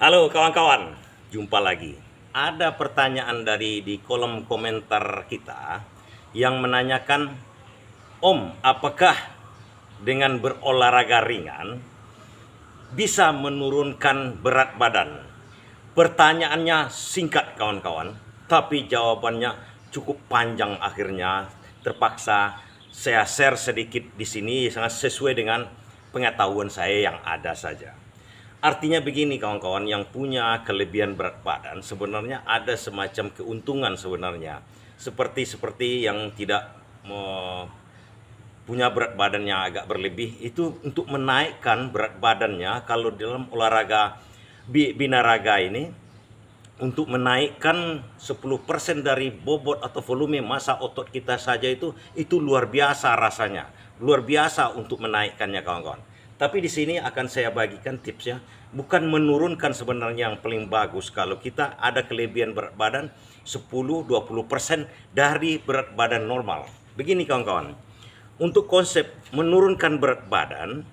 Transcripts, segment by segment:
Halo kawan-kawan, jumpa lagi. Ada pertanyaan di kolom komentar kita yang menanyakan, Om, apakah dengan berolahraga ringan bisa menurunkan berat badan? Pertanyaannya singkat kawan-kawan, tapi jawabannya cukup panjang akhirnya. Terpaksa saya share sedikit di sini sangat sesuai dengan pengetahuan saya yang ada saja. Artinya begini kawan-kawan, yang punya kelebihan berat badan sebenarnya ada semacam keuntungan sebenarnya. Seperti yang tidak punya berat badan yang agak berlebih, itu untuk menaikkan berat badannya kalau dalam olahraga binaraga ini, untuk menaikkan 10% dari bobot atau volume massa otot kita saja itu luar biasa rasanya. Luar biasa untuk menaikkannya kawan-kawan. Tapi di sini akan saya bagikan tipsnya, bukan menurunkan sebenarnya yang paling bagus kalau kita ada kelebihan berat badan 10-20% dari berat badan normal. Begini kawan-kawan, untuk konsep menurunkan berat badan,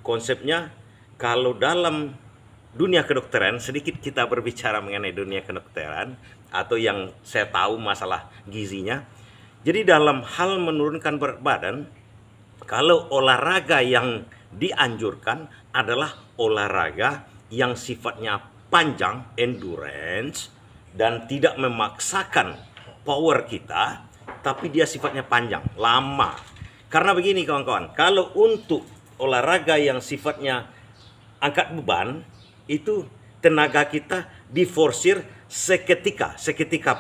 konsepnya kalau dalam dunia kedokteran, sedikit kita berbicara mengenai dunia kedokteran atau yang saya tahu masalah gizinya. Jadi dalam hal menurunkan berat badan, kalau olahraga yang dianjurkan adalah olahraga yang sifatnya panjang, endurance, dan tidak memaksakan power kita, tapi dia sifatnya panjang, lama. Karena begini kawan-kawan, kalau untuk olahraga yang sifatnya angkat beban, itu tenaga kita diforsir seketika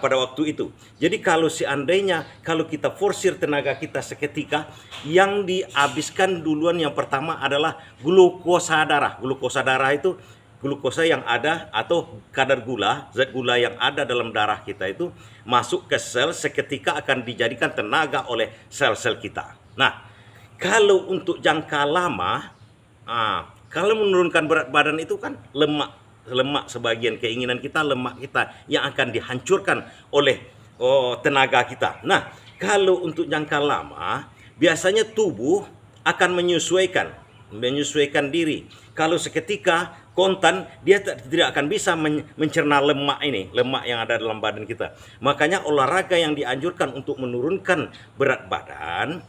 pada waktu itu. Jadi kalau seandainya kalau kita forsir tenaga kita seketika, yang dihabiskan duluan yang pertama adalah glukosa darah. Glukosa darah itu glukosa yang ada atau kadar gula, zat gula yang ada dalam darah kita itu masuk ke sel, seketika akan dijadikan tenaga oleh sel-sel kita. Nah, kalau untuk jangka lama, kalau menurunkan berat badan itu kan lemak sebagian keinginan kita, lemak kita yang akan dihancurkan oleh tenaga kita. Nah, kalau untuk jangka lama, biasanya tubuh akan menyesuaikan diri. Kalau seketika kontan, dia tidak akan bisa mencerna lemak yang ada dalam badan kita. Makanya olahraga yang dianjurkan untuk menurunkan berat badan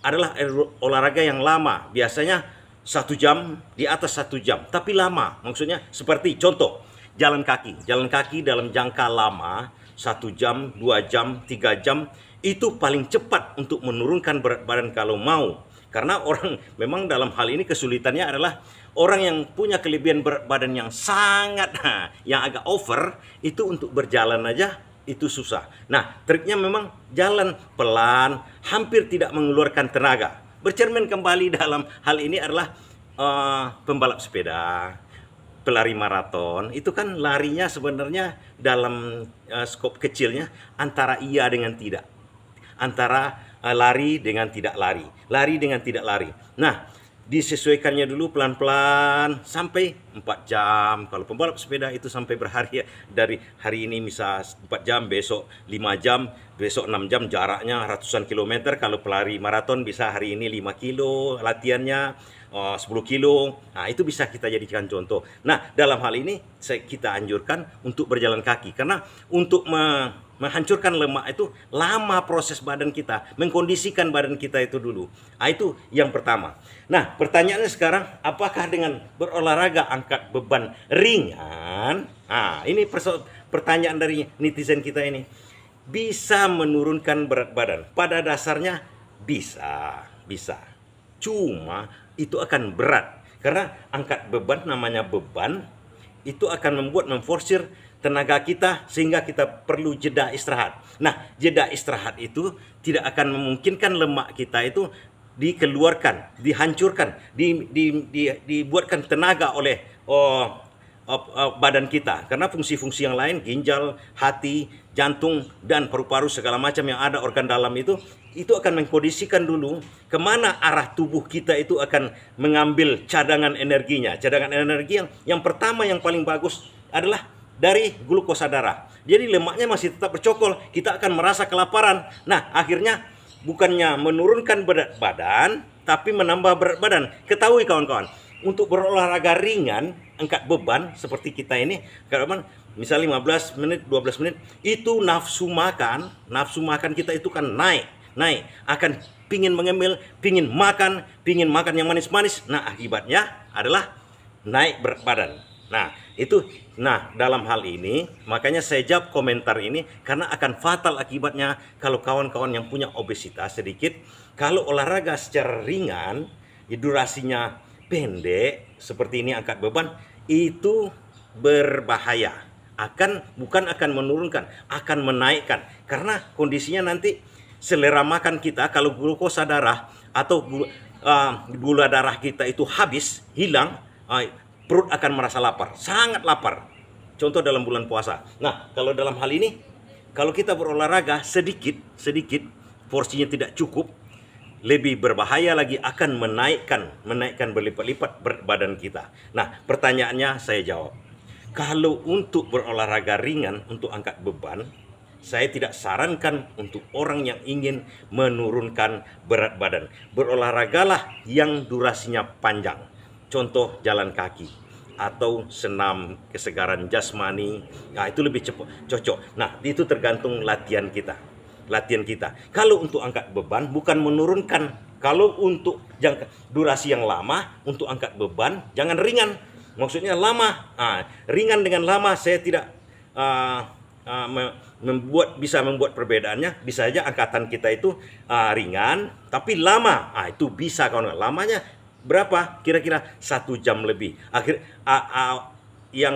adalah olahraga yang lama. Biasanya 1 jam, di atas 1 jam, tapi lama. Maksudnya seperti contoh, jalan kaki dalam jangka lama, 1 jam, 2 jam, 3 jam, itu paling cepat untuk menurunkan berat badan kalau mau. Karena orang memang dalam hal ini kesulitannya adalah orang yang punya kelebihan berat badan yang sangat, yang agak over, itu untuk berjalan aja itu susah. Nah, triknya memang jalan pelan, hampir tidak mengeluarkan tenaga. Bercermin kembali dalam hal ini adalah pembalap sepeda, pelari maraton. Itu kan larinya sebenarnya dalam skop kecilnya antara iya dengan tidak, antara lari dengan tidak lari, lari dengan tidak lari. Nah, disesuaikannya dulu pelan-pelan sampai 4 jam. Kalau pembalap sepeda itu sampai berhari, dari hari ini bisa 4 jam, besok 5 jam, besok 6 jam, jaraknya ratusan kilometer. Kalau pelari maraton bisa hari ini 5 kilo latihannya, 10 kilo. Nah, itu bisa kita jadikan contoh. Nah, dalam hal ini kita anjurkan untuk berjalan kaki, karena untuk menghancurkan lemak itu lama proses badan kita, mengkondisikan badan kita itu dulu. Nah, itu yang pertama. Nah, pertanyaannya sekarang, apakah dengan berolahraga angkat beban ringan, ini pertanyaan dari netizen kita ini, bisa menurunkan berat badan? Pada dasarnya bisa. Cuma itu akan berat, karena angkat beban, namanya beban, itu akan memforsir tenaga kita sehingga kita perlu jeda istirahat. Nah, jeda istirahat itu tidak akan memungkinkan lemak kita itu dikeluarkan, dihancurkan, dibuatkan tenaga oleh badan kita. Karena fungsi-fungsi yang lain, ginjal, hati, jantung, dan paru-paru segala macam yang ada organ dalam itu akan mengkondisikan dulu kemana arah tubuh kita itu akan mengambil cadangan energinya. Cadangan energi yang pertama yang paling bagus adalah dari glukosa darah. Jadi lemaknya masih tetap bercokol, kita akan merasa kelaparan. Nah, akhirnya bukannya menurunkan berat badan, tapi menambah berat badan. Ketahui kawan-kawan, untuk berolahraga ringan, angkat beban seperti kita ini, karena misalnya 15 menit, 12 menit, itu nafsu makan kita itu kan naik, akan pingin mengemil, pingin makan yang manis-manis. Nah, akibatnya adalah naik berat badan. Nah, dalam hal ini makanya saya jawab komentar ini karena akan fatal akibatnya kalau kawan-kawan yang punya obesitas sedikit, kalau olahraga secara ringan, durasinya pendek seperti ini angkat beban, itu berbahaya. Bukan akan menurunkan, akan menaikkan, karena kondisinya nanti selera makan kita, kalau glukosa darah atau gula darah kita itu habis, hilang, perut akan merasa lapar, sangat lapar. Contoh dalam bulan puasa. Nah, kalau dalam hal ini, kalau kita berolahraga sedikit, porsinya tidak cukup, lebih berbahaya lagi, akan menaikkan berlipat-lipat berat badan kita. Nah, pertanyaannya saya jawab. Kalau untuk berolahraga ringan untuk angkat beban, saya tidak sarankan untuk orang yang ingin menurunkan berat badan. Berolahragalah yang durasinya panjang. Contoh jalan kaki atau senam kesegaran jasmani. Nah, itu lebih cocok. Nah, itu tergantung latihan kita. Kalau untuk angkat beban bukan menurunkan. Kalau untuk durasi yang lama untuk angkat beban, jangan ringan. Maksudnya lama. Ringan dengan lama saya tidak bisa membuat perbedaannya. Bisa aja angkatan kita itu ringan tapi lama. Itu bisa kawan. Lamanya berapa? Kira-kira 1 jam lebih. Yang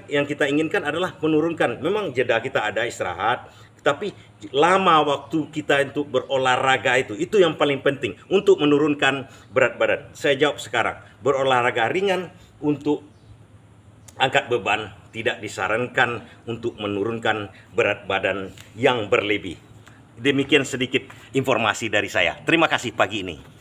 kita inginkan adalah menurunkan. Memang jeda kita ada istirahat, tapi lama waktu kita untuk berolahraga itu yang paling penting untuk menurunkan berat badan. Saya jawab sekarang, berolahraga ringan untuk angkat beban tidak disarankan untuk menurunkan berat badan yang berlebih. Demikian sedikit informasi dari saya. Terima kasih pagi ini.